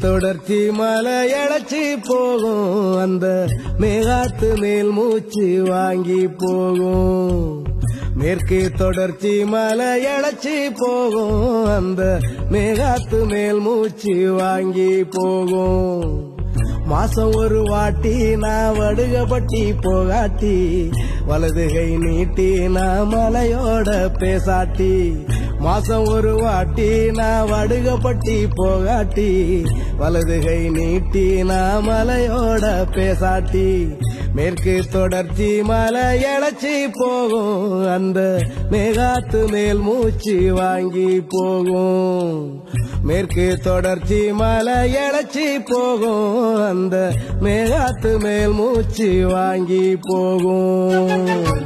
தொடர்ச்சி மலை எழச்சி போகும் அந்த மேகாத்து மேல் மூச்சு வாங்கி போகும். மேற்கு தொடர்ச்சி மலை எழச்சி போகும் அந்த மேகாத்து மேல் மூச்சு வாங்கி போகும். மாசம் ஒரு வாட்டி நான் வடுகப்பட்டி போகாட்டி வலதுகை நீட்டி நான் மலையோட பேசாட்டி. மாசம் ஒரு வாட்டி நான் வடுகப்பட்டி போகாட்டி வலதுகை நீட்டி நான் மலையோட பேசாட்டி. மேற்கு தொடர்ச்சி மலை எழச்சி போகும் அந்த மேகாத்து மேல் மூச்சு வாங்கி போகும். மேற்கு தொடர்ச்சி மலை எழச்சி போகும் அந்த மேகாத்து மேல் மூச்சு வாங்கி போகும்.